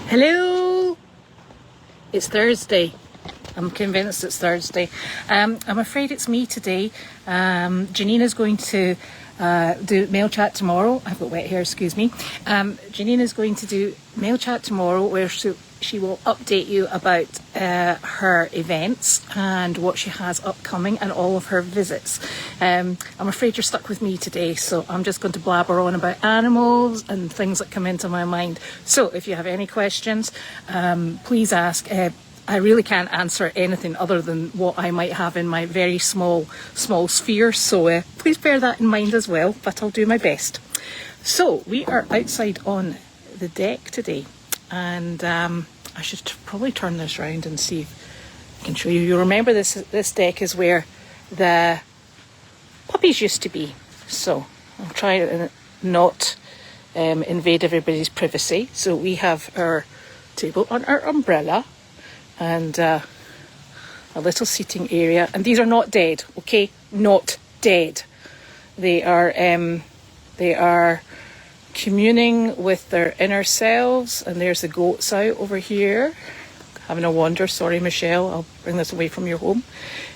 Hello! It's Thursday. I'm convinced it's Thursday. I'm afraid it's me today. Janine is going to do mail chat tomorrow. I've got wet hair, excuse me. Janine is going to do mail chat tomorrow where she will update you about her events and what she has upcoming and all of her visits. I'm afraid you're stuck with me today, so I'm just going to blabber on about animals and things that come into my mind. So if you have any questions, please ask. I really can't answer anything other than what I might have in my very small sphere, so please bear that in mind as well, but I'll do my best. So we are outside on the deck today, and I should probably turn this round and see if I can show you. You remember this deck is where the puppies used to be, so I'll try and not invade everybody's privacy. So we have our table on our umbrella, and a little seating area, and these are not dead, okay? Not dead. They are communing with their inner selves, and there's the goats out over here having a wander. Sorry, Michelle, I'll bring this away from your home.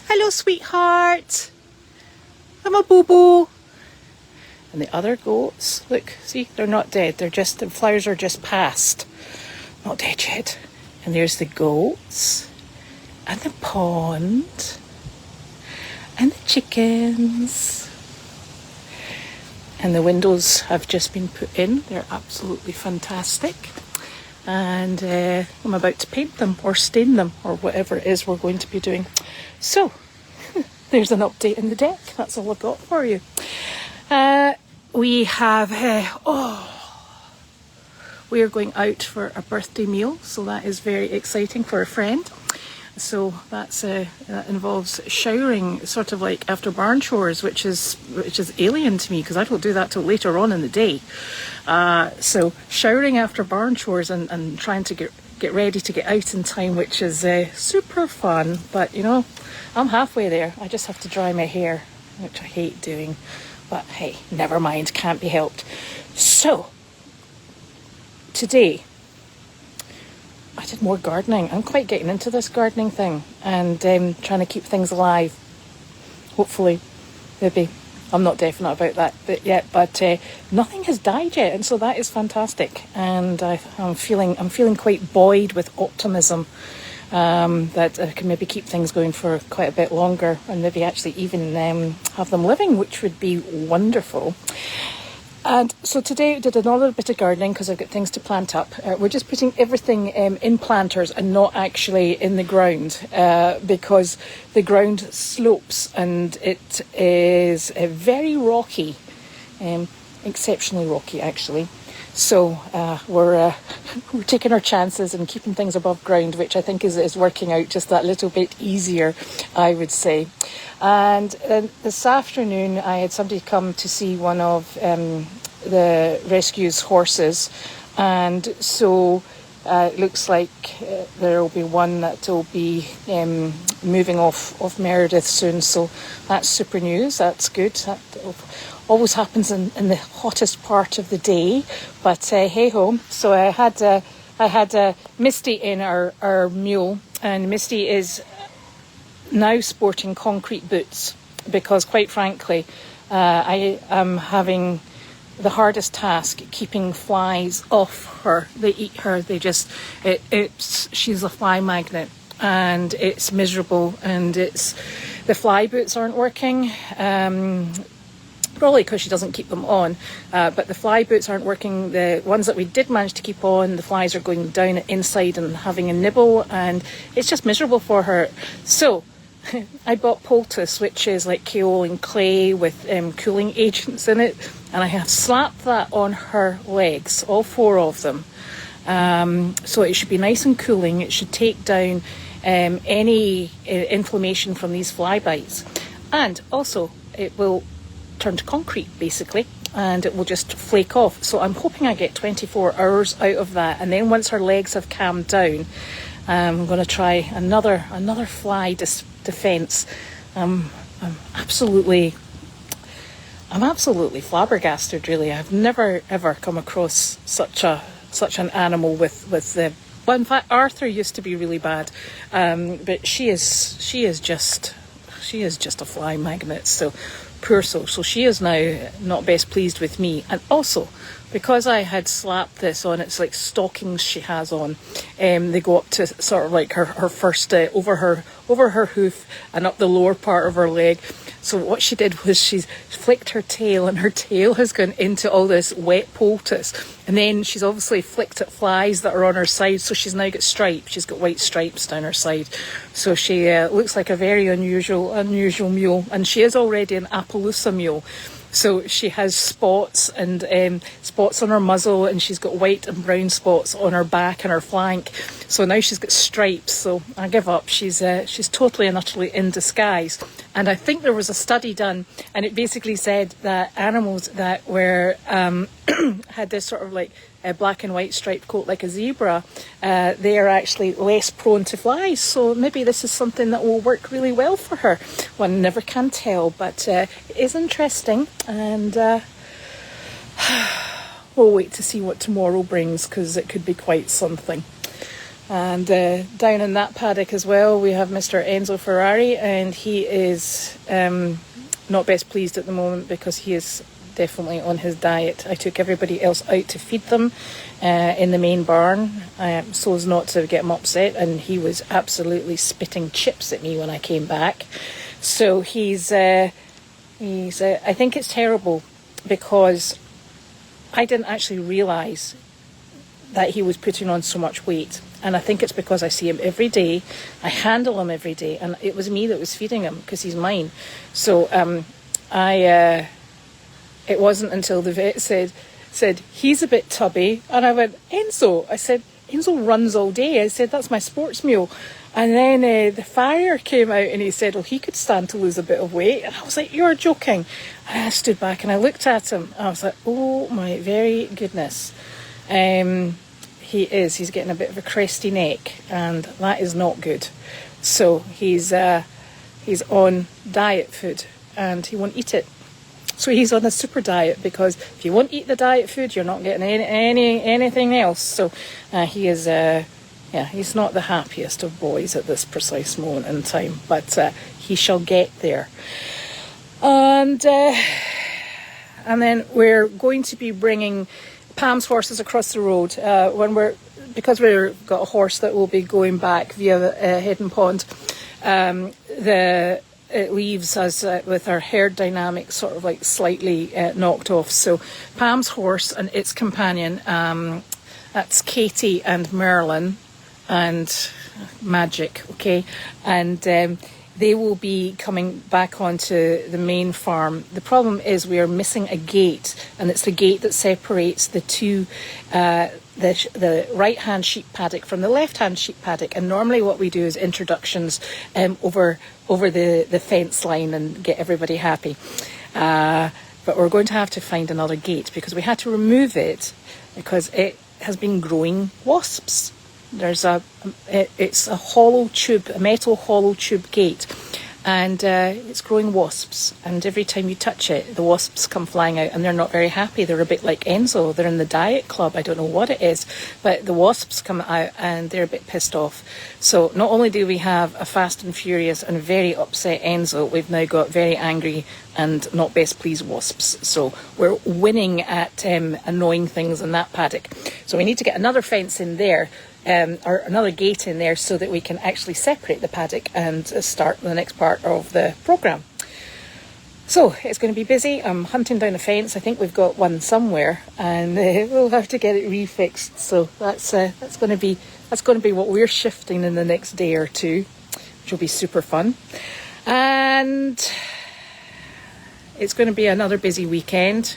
Hello, sweetheart. I'm a boo-boo. And the other goats, look, see, they're not dead. They're just, the flowers are just past. Not dead yet. And there's the goats, and the pond, and the chickens. And the windows have just been put in. They're absolutely fantastic. And I'm about to paint them or stain them or whatever it is we're going to be doing. So, there's an update in the deck. That's all I've got for you. We have... we are going out for a birthday meal, so that is very exciting for a friend. So that involves showering, sort of like after barn chores, which is alien to me because I don't do that till later on in the day. So showering after barn chores and trying to get ready to get out in time, which is super fun. But you know, I'm halfway there. I just have to dry my hair, which I hate doing. But hey, never mind, can't be helped. So today, I did more gardening. I'm quite getting into this gardening thing and trying to keep things alive. Hopefully, maybe. I'm not definite about that bit yet, but nothing has died yet, and so that is fantastic. And I'm feeling quite buoyed with optimism that I can maybe keep things going for quite a bit longer, and maybe actually even have them living, which would be wonderful. And so today I did another bit of gardening because I've got things to plant up. We're just putting everything in planters and not actually in the ground because the ground slopes and it is very rocky, exceptionally rocky actually. So we're taking our chances and keeping things above ground, which I think is working out just that little bit easier, I would say. And then this afternoon I had somebody come to see one of the rescue's horses, and so it looks like there will be one that will be moving off Meredith soon, so that's super news. That's good. That always happens in the hottest part of the day, but hey ho. So I had Misty in our mule, and Misty is now sporting concrete boots because, quite frankly, I am having the hardest task keeping flies off her. They eat her. They just she's a fly magnet, and it's miserable. And the fly boots aren't working. Probably because she doesn't keep them on, but the fly boots aren't working. The ones that we did manage to keep on, the flies are going down inside and having a nibble, and it's just miserable for her. So I bought poultice, which is like kaolin clay with cooling agents in it, and I have slapped that on her legs, all 4 of them. So it should be nice and cooling. It should take down any inflammation from these fly bites, and also it will turn to concrete basically, and it will just flake off. So I'm hoping I get 24 hours out of that, and then once her legs have calmed down, I'm going to try another fly defense. I'm absolutely flabbergasted, really. I've never ever come across such a such an animal with the. Well, in fact, Arthur used to be really bad, but she is just a fly magnet. So poor soul. So she is now not best pleased with me, and also because I had slapped this on, it's like stockings she has on. They go up to sort of like her first over her hoof and up the lower part of her leg. So what she did was she's flicked her tail, and her tail has gone into all this wet poultice. And then she's obviously flicked at flies that are on her side, so she's now got stripes. She's got white stripes down her side. So she looks like a very unusual mule, and she is already an Appaloosa mule. So she has spots and spots on her muzzle, and she's got white and brown spots on her back and her flank. So now she's got stripes. So I give up. She's totally and utterly in disguise. And I think there was a study done, and it basically said that animals that were had this sort of like a black and white striped coat like a zebra, they are actually less prone to flies. So maybe this is something that will work really well for her. One never can tell, but it is interesting, and we'll wait to see what tomorrow brings, because it could be quite something. And down in that paddock as well, we have Mr. Enzo Ferrari, and he is not best pleased at the moment because he is definitely on his diet. I took everybody else out to feed them in the main barn, so as not to get him upset, and he was absolutely spitting chips at me when I came back. So he's I think it's terrible, because I didn't actually realise that he was putting on so much weight, and I think it's because I see him every day, I handle him every day, and it was me that was feeding him because he's mine. So it wasn't until the vet said he's a bit tubby, and I went, Enzo, I said, Enzo runs all day. I said, that's my sports mule. And then the farrier came out and he said, oh, he could stand to lose a bit of weight. And I was like, you're joking. And I stood back and I looked at him. I was like, oh my very goodness. He's getting a bit of a cresty neck, and that is not good. So he's on diet food, and he won't eat it. So he's on a super diet, because if you won't eat the diet food, you're not getting anything else. So he is, he's not the happiest of boys at this precise moment in time, but he shall get there. And then we're going to be bringing Pam's horses across the road because we've got a horse that will be going back via Heading Pond. It leaves us with our herd dynamic sort of like slightly knocked off. So Pam's horse and its companion, that's Katie and Merlin and Magic, okay? And they will be coming back onto the main farm. The problem is we are missing a gate, and it's the gate that separates the two, the right-hand sheep paddock from the left-hand sheep paddock. And normally what we do is introductions over the fence line and get everybody happy. But we're going to have to find another gate, because we had to remove it because it has been growing wasps. It's a hollow tube, a metal hollow tube gate, and it's growing wasps, and every time you touch it, the wasps come flying out, and they're not very happy. They're a bit like Enzo. They're in the diet club. I don't know what it is, but the wasps come out and they're a bit pissed off. So not only do we have a fast and furious and very upset Enzo, we've now got very angry and not best pleased wasps. So we're winning at annoying things in that paddock. So we need to get another fence in there, or another gate in there, so that we can actually separate the paddock and start the next part of the programme. So it's going to be busy. I'm hunting down a fence. I think we've got one somewhere, and we'll have to get it refixed. So that's going to be what we're shifting in the next day or two, which will be super fun. And it's going to be another busy weekend,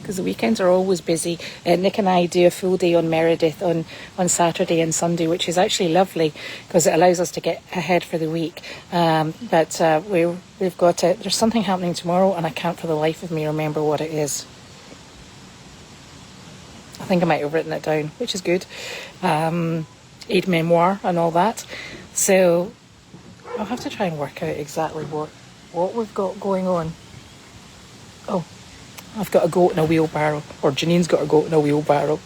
because the weekends are always busy. Nick and I do a full day on Meredith on Saturday and Sunday, which is actually lovely because it allows us to get ahead for the week. But we've got there's something happening tomorrow, and I can't for the life of me remember what it is. I think I might have written it down, which is good. Aid memoir and all that. So I'll have to try and work out exactly what we've got going on. Oh, I've got a goat in a wheelbarrow, or Janine's got a goat in a wheelbarrow.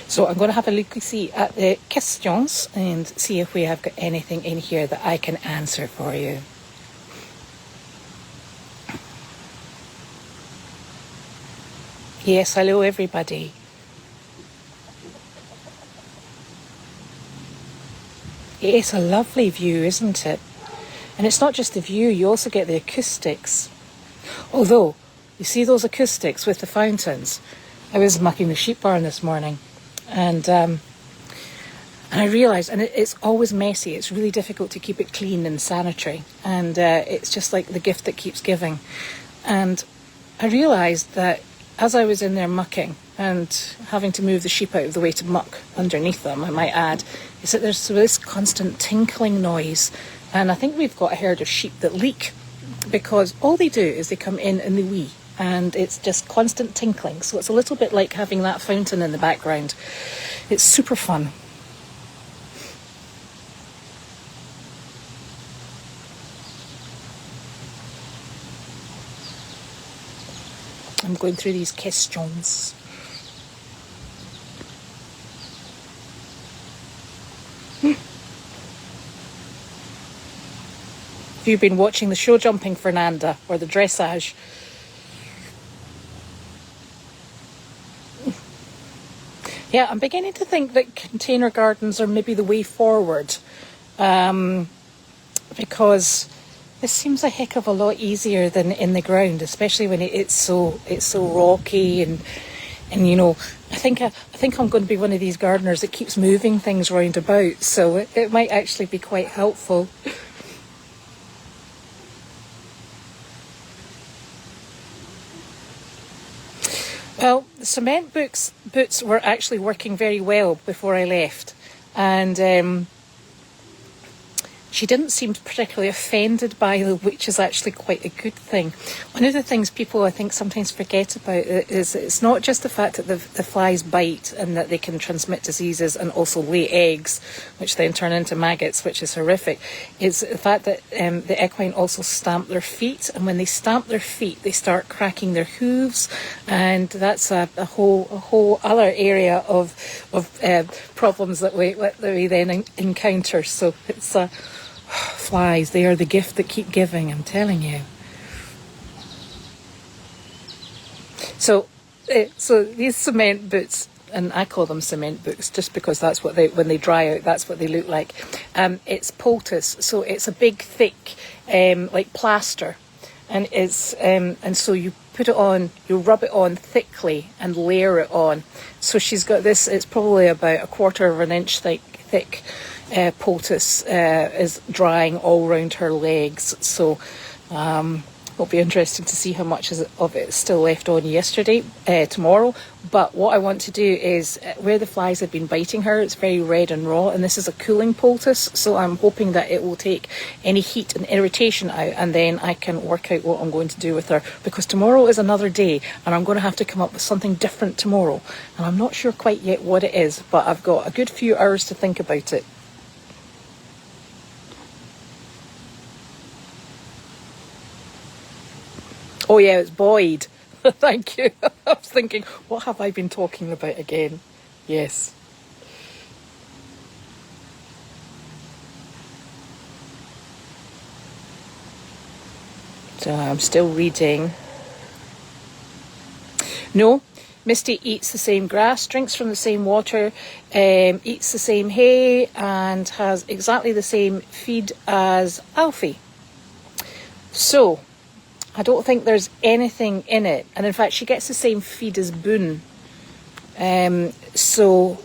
So I'm going to have a look-see at the questions and see if we have got anything in here that I can answer for you. Yes, hello everybody. It's a lovely view, isn't it? And it's not just the view, you also get the acoustics. Although, you see those acoustics with the fountains? I was mucking the sheep barn this morning, and I realised, and it's always messy, it's really difficult to keep it clean and sanitary, and it's just like the gift that keeps giving. And I realised that as I was in there mucking and having to move the sheep out of the way to muck underneath them, I might add, is that there's this constant tinkling noise. And I think we've got a herd of sheep that leak, because all they do is they come in the wee, and it's just constant tinkling. So it's a little bit like having that fountain in the background. It's super fun. I'm going through these questions. Have you been watching the show jumping, Fernanda, or the dressage? Yeah, I'm beginning to think that container gardens are maybe the way forward, because this seems a heck of a lot easier than in the ground, especially when it's so rocky and you know, I think I'm going to be one of these gardeners that keeps moving things round about, so it might actually be quite helpful. Well, the cement boots were actually working very well before I left, and she didn't seem particularly offended by them, which is actually quite a good thing. One of the things people, I think, sometimes forget about it is it's not just the fact that the flies bite and that they can transmit diseases and also lay eggs, which then turn into maggots, which is horrific. It's the fact that the equine also stamp their feet, and when they stamp their feet, they start cracking their hooves, and that's a whole other area of problems that we then encounter. So it's flies, they are the gift that keep giving, I'm telling you. So these cement boots, and I call them cement boots just because that's what when they dry out, that's what they look like. It's poultice, so it's a big, thick, like plaster, and it's and so you put it on, you rub it on thickly and layer it on. So she's got this. It's probably about 1/4 of an inch thick. Poultice is drying all round her legs, so it'll be interesting to see how much of it is still left on tomorrow. But what I want to do is, where the flies have been biting her, it's very red and raw, and this is a cooling poultice, so I'm hoping that it will take any heat and irritation out, and then I can work out what I'm going to do with her, because tomorrow is another day and I'm going to have to come up with something different tomorrow, and I'm not sure quite yet what it is, but I've got a good few hours to think about it. Oh yeah, it's Boyd. Thank you. I was thinking, what have I been talking about again? Yes. So I'm still reading. No, Misty eats the same grass, drinks from the same water, eats the same hay, and has exactly the same feed as Alfie. So I don't think there's anything in it. And in fact, she gets the same feed as Boone. So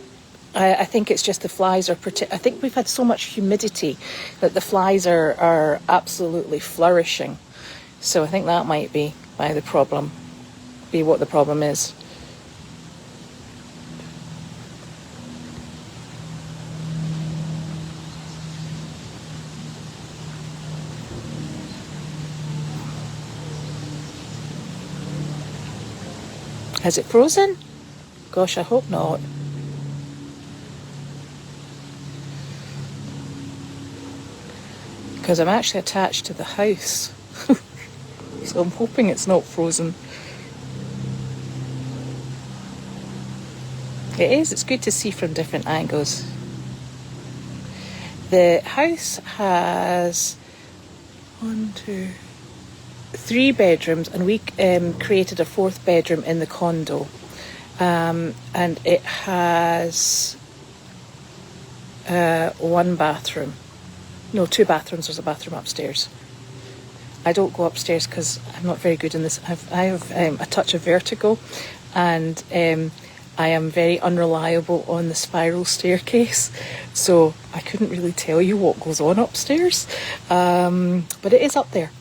I think it's just the flies are... I think we've had so much humidity that the flies are absolutely flourishing. So I think that might be what the problem is. Has it frozen? Gosh, I hope not. Because I'm actually attached to the house. So I'm hoping it's not frozen. It is. It's good to see from different angles. The house has 3 bedrooms, and we created a 4th bedroom in the condo. And it has 1 bathroom. No, 2 bathrooms. There's a bathroom upstairs. I don't go upstairs because I'm not very good in this. I have a touch of vertigo, and I am very unreliable on the spiral staircase, so I couldn't really tell you what goes on upstairs, but it is up there.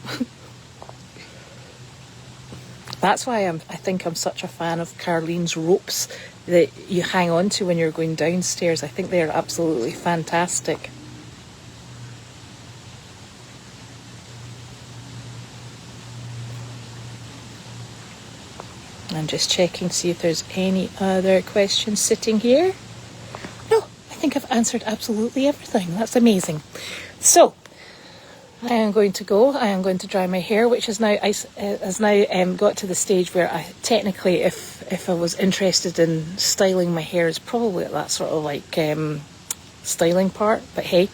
That's why I think I'm such a fan of Carlene's ropes that you hang on to when you're going downstairs. I think they're absolutely fantastic. I'm just checking to see if there's any other questions sitting here. No, I think I've answered absolutely everything. That's amazing. So, I am going to go. I am going to dry my hair, which has now got to the stage where I technically, if I was interested in styling my hair, is probably at that sort of like styling part. But hey,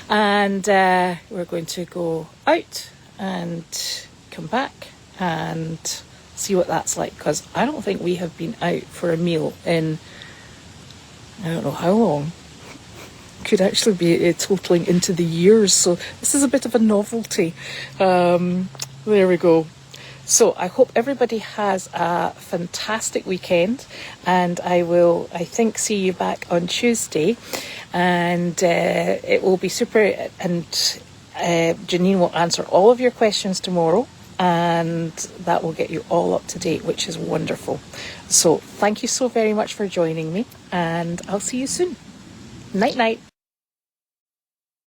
and we're going to go out and come back and see what that's like, because I don't think we have been out for a meal in I don't know how long. Could actually be totaling into the years, so this is a bit of a novelty. There we go. So I hope everybody has a fantastic weekend, and I think see you back on Tuesday, and it will be super, and Janine will answer all of your questions tomorrow, and that will get you all up to date, which is wonderful. So thank you so very much for joining me, and I'll see you soon. Night night.